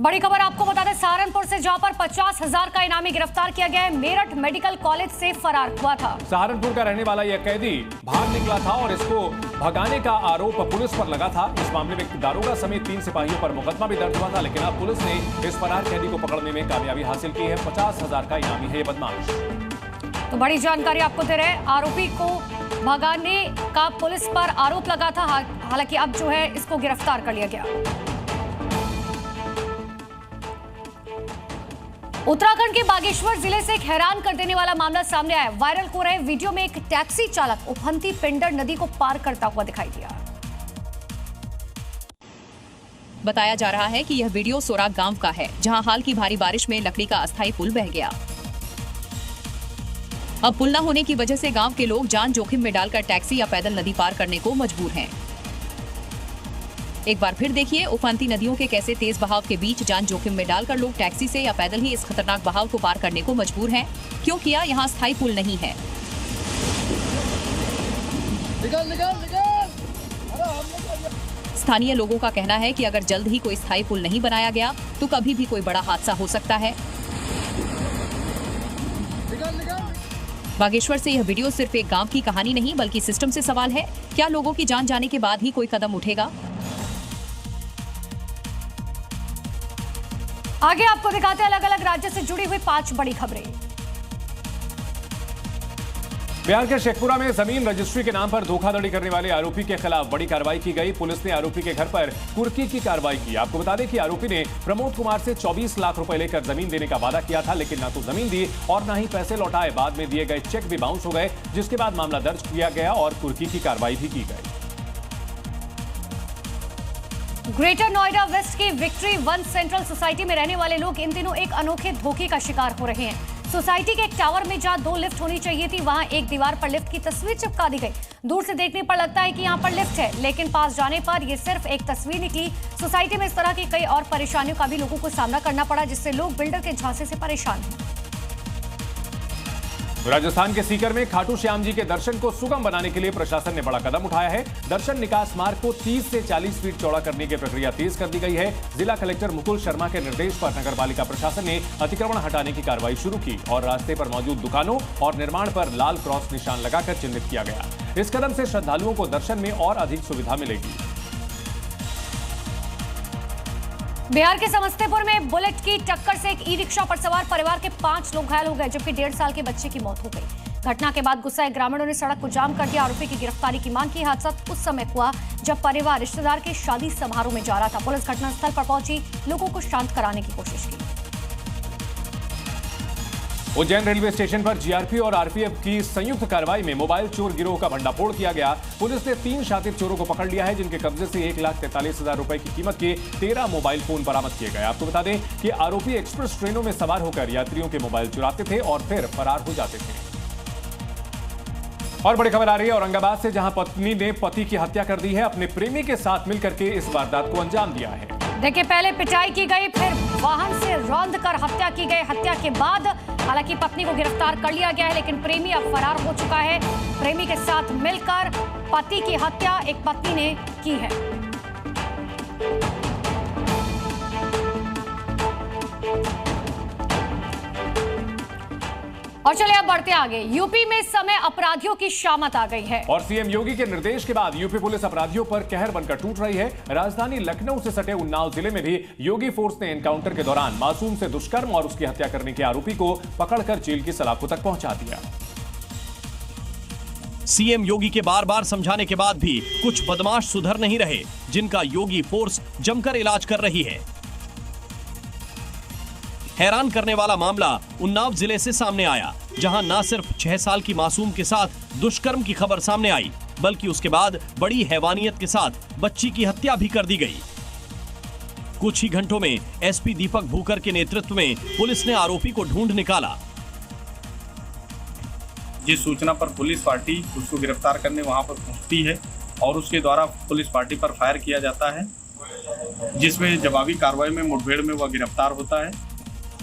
बड़ी खबर आपको बता दें, सहारनपुर से जहां पर 50,000 का इनामी गिरफ्तार किया गया है, मेरठ मेडिकल कॉलेज से फरार हुआ था। सहारनपुर का रहने वाला यह कैदी भाग निकला था और इसको भगाने का आरोप पुलिस पर लगा था। इस मामले में दारोगा समेत 3 सिपाहियों पर मुकदमा भी दर्ज हुआ था, लेकिन अब पुलिस ने इस फरार कैदी को पकड़ने में कामयाबी हासिल की है। 50,000 का इनामी है ये बदमाश। तो बड़ी जानकारी आपको दे रहे हैं, आरोपी को भगाने का पुलिस पर आरोप लगा था, हालांकि अब जो है इसको गिरफ्तार कर लिया गया। उत्तराखंड के बागेश्वर जिले से एक हैरान कर देने वाला मामला सामने आया। वायरल हो रहे वीडियो में एक टैक्सी चालक उफनती पिंडर नदी को पार करता हुआ दिखाई दिया। बताया जा रहा है कि यह वीडियो सोराग गांव का है, जहां हाल की भारी बारिश में लकड़ी का अस्थायी पुल बह गया। अब पुल न होने की वजह से गांव के लोग जान जोखिम में डालकर टैक्सी या पैदल नदी पार करने को मजबूर हैं। एक बार फिर देखिए उफनती नदियों के कैसे तेज बहाव के बीच जान जोखिम में डालकर लोग टैक्सी से या पैदल ही इस खतरनाक बहाव को पार करने को मजबूर हैं, क्योंकि यहाँ स्थायी पुल नहीं है। स्थानीय लोगों का कहना है कि अगर जल्द ही कोई स्थायी पुल नहीं बनाया गया तो कभी भी कोई बड़ा हादसा हो सकता है। बागेश्वर से यह वीडियो सिर्फ एक गांव की कहानी नहीं बल्कि सिस्टम से सवाल है, क्या लोगों की जान जाने के बाद ही कोई कदम उठेगा? आगे आपको दिखाते हैं अलग अलग राज्य से जुड़ी हुई 5 बड़ी खबरें। बिहार के शेखपुरा में जमीन रजिस्ट्री के नाम पर धोखाधड़ी करने वाले आरोपी के खिलाफ बड़ी कार्रवाई की गई। पुलिस ने आरोपी के घर पर कुर्की की कार्रवाई की। आपको बता दें कि आरोपी ने प्रमोद कुमार से 24 लाख रुपए लेकर जमीन देने का वादा किया था, लेकिन ना तो जमीन दी और ना ही पैसे लौटाए। बाद में दिए गए चेक भी बाउंस हो गए, जिसके बाद मामला दर्ज किया गया और कुर्की की कार्रवाई भी की गई। ग्रेटर नोएडा वेस्ट की विक्ट्री 1 सेंट्रल सोसाइटी में रहने वाले लोग इन दिनों एक अनोखे धोखे का शिकार हो रहे हैं। सोसाइटी के एक टावर में जहां 2 लिफ्ट होनी चाहिए थी, वहां एक दीवार पर लिफ्ट की तस्वीर चिपका दी गई। दूर से देखने पर लगता है कि यहां पर लिफ्ट है, लेकिन पास जाने पर यह सिर्फ एक तस्वीर निकली। सोसाइटी में इस तरह की कई और परेशानियों का भी लोगों को सामना करना पड़ा, जिससे लोग बिल्डर के झांसे से परेशान हैं। राजस्थान के सीकर में खाटू श्याम जी के दर्शन को सुगम बनाने के लिए प्रशासन ने बड़ा कदम उठाया है। दर्शन निकास मार्ग को 30 से 40 फीट चौड़ा करने की प्रक्रिया तेज कर दी गई है। जिला कलेक्टर मुकुल शर्मा के निर्देश पर नगरपालिका प्रशासन ने अतिक्रमण हटाने की कार्रवाई शुरू की और रास्ते पर मौजूद दुकानों और निर्माण पर लाल क्रॉस निशान लगाकर चिन्हित किया गया। इस कदम से श्रद्धालुओं को दर्शन में और अधिक सुविधा मिलेगी। बिहार के समस्तीपुर में बुलेट की टक्कर से एक ई रिक्शा पर सवार परिवार के 5 लोग घायल हो गए, जबकि 1.5 साल के बच्चे की मौत हो गई। घटना के बाद गुस्साए ग्रामीणों ने सड़क को जाम कर दिया। आरोपी की गिरफ्तारी की मांग की। हादसा उस समय हुआ जब परिवार रिश्तेदार के शादी समारोह में जा रहा था। पुलिस घटनास्थल पर पहुंची, लोगों को शांत कराने की कोशिश की। उज्जैन रेलवे स्टेशन पर जीआरपी और आरपीएफ की संयुक्त कार्रवाई में मोबाइल चोर गिरोह का भंडाफोड़ किया गया। पुलिस ने 3 शातिर चोरों को पकड़ लिया है, जिनके कब्जे से 1,43,000 रुपए की कीमत के 13 मोबाइल फोन बरामद किए गए। आपको बता दें कि आरोपी एक्सप्रेस ट्रेनों में सवार होकर यात्रियों के मोबाइल चुराते थे और फिर फरार हो जाते थे। और बड़ी खबर आ रही है औरंगाबाद से, जहां पत्नी ने पति की हत्या कर दी है। अपने प्रेमी के साथ मिलकर के इस वारदात को अंजाम दिया है। देखिए, पहले पिटाई की गई, फिर वाहन से रौंद कर हत्या की गई। हत्या के बाद हालांकि पत्नी को गिरफ्तार कर लिया गया है, लेकिन प्रेमी अब फरार हो चुका है। प्रेमी के साथ मिलकर पति की हत्या एक पत्नी ने की है। और चलिए अब बढ़ते आगे। यूपी में इस समय अपराधियों की शामत आ गई है और सीएम योगी के निर्देश के बाद यूपी पुलिस अपराधियों पर कहर बनकर टूट रही है। राजधानी लखनऊ से सटे उन्नाव जिले में भी योगी फोर्स ने एनकाउंटर के दौरान मासूम से दुष्कर्म और उसकी हत्या करने के आरोपी को पकड़कर जेल की सलाखों तक पहुंचा दिया। सीएम योगी के बार बार समझाने के बाद भी कुछ बदमाश सुधर नहीं रहे, जिनका योगी फोर्स जमकर इलाज कर रही है। हैरान करने वाला मामला उन्नाव जिले से सामने आया, जहां न सिर्फ 6 साल की मासूम के साथ दुष्कर्म की खबर सामने आई, बल्कि उसके बाद बड़ी हैवानियत के साथ बच्ची की हत्या भी कर दी गई। कुछ ही घंटों में एसपी दीपक भूकर के नेतृत्व में पुलिस ने आरोपी को ढूंढ निकाला। जिस सूचना पर पुलिस पार्टी उसको गिरफ्तार करने वहां पर पहुंचती है और उसके द्वारा पुलिस पार्टी पर फायर किया जाता है, जिसमें जवाबी कार्रवाई में मुठभेड़ में वह गिरफ्तार होता है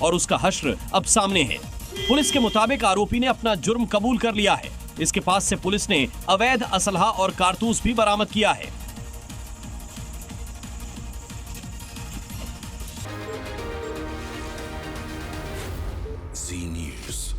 और उसका हश्र अब सामने है। पुलिस के मुताबिक आरोपी ने अपना जुर्म कबूल कर लिया है। इसके पास से पुलिस ने अवैध असलहा और कारतूस भी बरामद किया है। Z News.